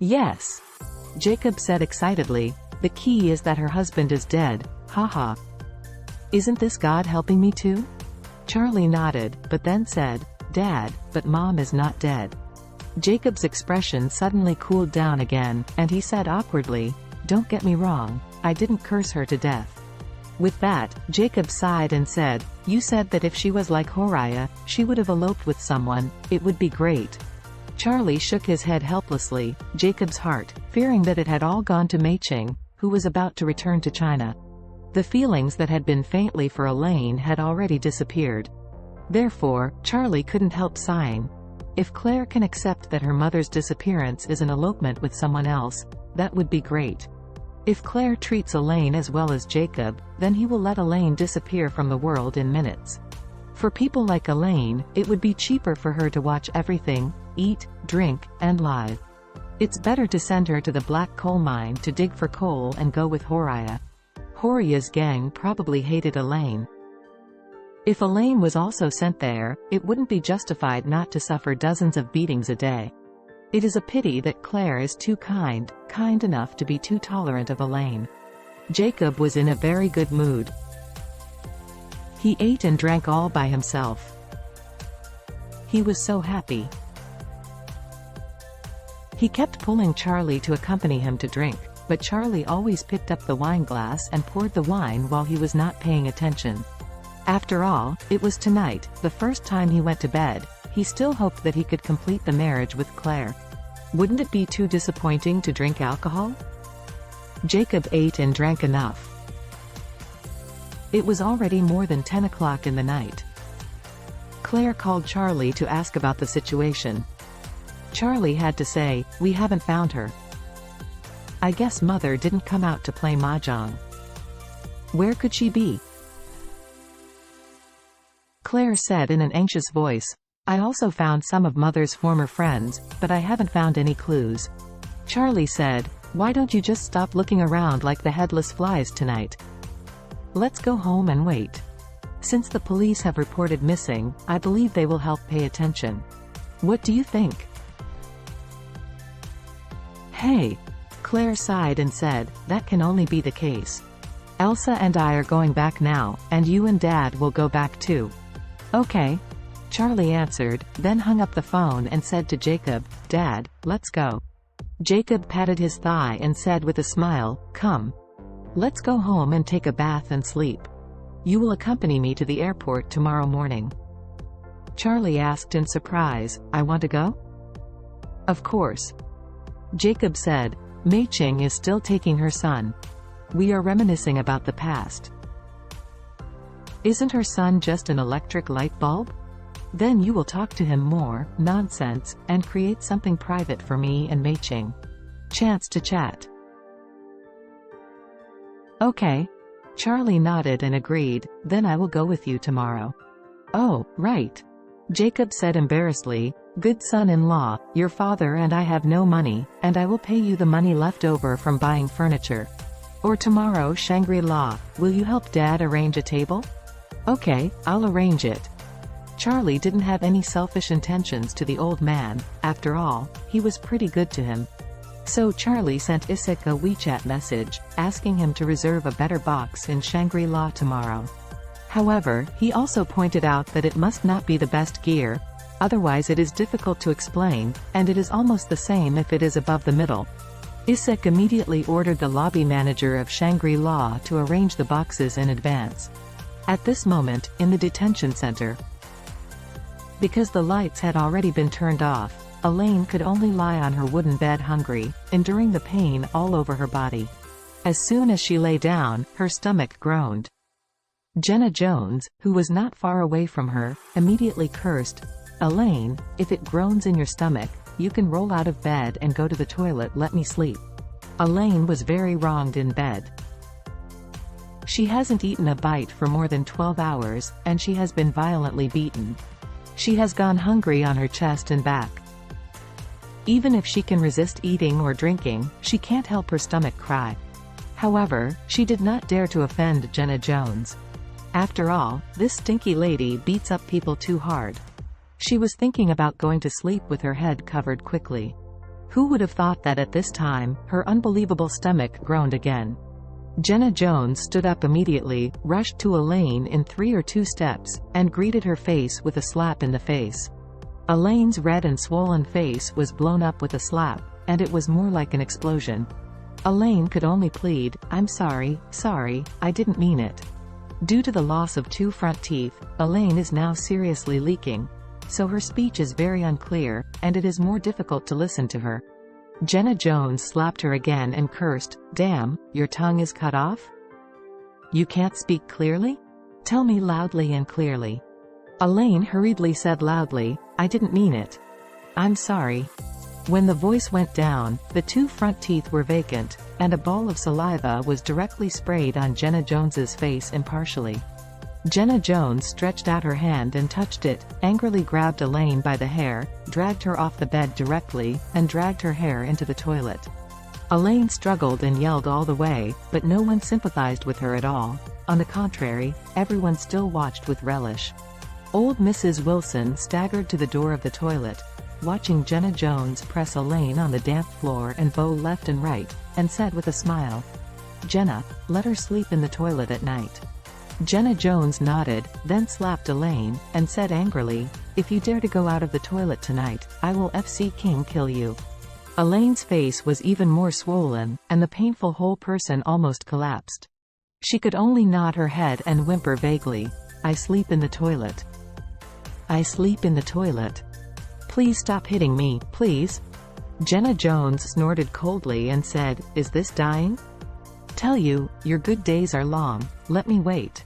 Yes. Jacob said excitedly. The key is that her husband is dead, haha. Isn't this God helping me too? Charlie nodded, but then said, Dad, but Mom is not dead. Jacob's expression suddenly cooled down again, and he said awkwardly, Don't get me wrong, I didn't curse her to death. With that, Jacob sighed and said, You said that if she was like Horiah, she would have eloped with someone, it would be great. Charlie shook his head helplessly, Jacob's heart, fearing that it had all gone to Mei Ching, who was about to return to China. The feelings that had been faintly for Elaine had already disappeared. Therefore, Charlie couldn't help sighing. If Claire can accept that her mother's disappearance is an elopement with someone else, that would be great. If Claire treats Elaine as well as Jacob, then he will let Elaine disappear from the world in minutes. For people like Elaine, it would be cheaper for her to watch everything, eat, drink, and lie. It's better to send her to the black coal mine to dig for coal and go with Horiah. Horiah's gang probably hated Elaine. If Elaine was also sent there, it wouldn't be justified not to suffer dozens of beatings a day. It is a pity that Claire is too kind enough to be too tolerant of Elaine. Jacob was in a very good mood. He ate and drank all by himself. He was so happy. He kept pulling Charlie to accompany him to drink, but Charlie always picked up the wine glass and poured the wine while he was not paying attention. After all, it was tonight, the first time he went to bed. He still hoped that he could complete the marriage with Claire. Wouldn't it be too disappointing to drink alcohol? Jacob ate and drank enough. It was already more than 10 o'clock in the night. Claire called Charlie to ask about the situation. Charlie had to say, We haven't found her. I guess Mother didn't come out to play mahjong. Where could she be? Claire said in an anxious voice, I also found some of Mother's former friends, but I haven't found any clues. Charlie said, Why don't you just stop looking around like the headless flies tonight? Let's go home and wait. Since the police have reported missing, I believe they will help pay attention. What do you think? Hey. Claire sighed and said, That can only be the case. Elsa and I are going back now, and you and Dad will go back too. Okay. Charlie answered, then hung up the phone and said to Jacob, Dad, let's go. Jacob patted his thigh and said with a smile, Come. Let's go home and take a bath and sleep. You will accompany me to the airport tomorrow morning. Charlie asked in surprise, I want to go? Of course. Jacob said, Mei Ching is still taking her son. We are reminiscing about the past. Isn't her son just an electric light bulb? Then you will talk to him more, nonsense, and create something private for me and Mei Ching. Chance to chat. Okay. Charlie nodded and agreed, then I will go with you tomorrow. Oh, right. Jacob said embarrassedly, Good son-in-law, your father and I have no money, and I will pay you the money left over from buying furniture. Or tomorrow Shangri-La, will you help Dad arrange a table? Okay, I'll arrange it. Charlie didn't have any selfish intentions to the old man, after all, he was pretty good to him. So Charlie sent Isaac a WeChat message, asking him to reserve a better box in Shangri-La tomorrow. However, he also pointed out that it must not be the best gear, otherwise it is difficult to explain, and it is almost the same if it is above the middle. Isaac immediately ordered the lobby manager of Shangri-La to arrange the boxes in advance. At this moment, in the detention center, because the lights had already been turned off, Elaine could only lie on her wooden bed hungry, enduring the pain all over her body. As soon as she lay down, her stomach groaned. Jenna Jones, who was not far away from her, immediately cursed, Elaine, if it groans in your stomach, you can roll out of bed and go to the toilet, let me sleep. Elaine was very wronged in bed. She hasn't eaten a bite for more than 12 hours, and she has been violently beaten. She has gone hungry on her chest and back. Even if she can resist eating or drinking, she can't help her stomach cry. However, she did not dare to offend Jenna Jones. After all, this stinky lady beats up people too hard. She was thinking about going to sleep with her head covered quickly. Who would have thought that at this time, her unbelievable stomach groaned again. Jenna Jones stood up immediately, rushed to Elaine in 3 or 2 steps, and greeted her face with a slap in the face. Elaine's red and swollen face was blown up with a slap, and it was more like an explosion. Elaine could only plead, "I'm sorry, I didn't mean it." Due to the loss of 2 front teeth, Elaine is now seriously leaking. So her speech is very unclear, and it is more difficult to listen to her. Jenna Jones slapped her again and cursed, "Damn, your tongue is cut off? You can't speak clearly? Tell me loudly and clearly." Elaine hurriedly said loudly, "I didn't mean it. I'm sorry." When the voice went down, the 2 front teeth were vacant, and a ball of saliva was directly sprayed on Jenna Jones's face impartially. Jenna Jones stretched out her hand and touched it, angrily grabbed Elaine by the hair, dragged her off the bed directly, and dragged her hair into the toilet. Elaine struggled and yelled all the way, but no one sympathized with her at all. On the contrary, everyone still watched with relish. Old Mrs. Wilson staggered to the door of the toilet, watching Jenna Jones press Elaine on the damp floor and bow left and right, and said with a smile, "Jenna, let her sleep in the toilet at night." Jenna Jones nodded, then slapped Elaine, and said angrily, "If you dare to go out of the toilet tonight, I will FC King kill you." Elaine's face was even more swollen, and the painful whole person almost collapsed. She could only nod her head and whimper vaguely, "I sleep in the toilet. I sleep in the toilet. Please stop hitting me, please." Jenna Jones snorted coldly and said, "Is this dying? Tell you, your good days are long, let me wait."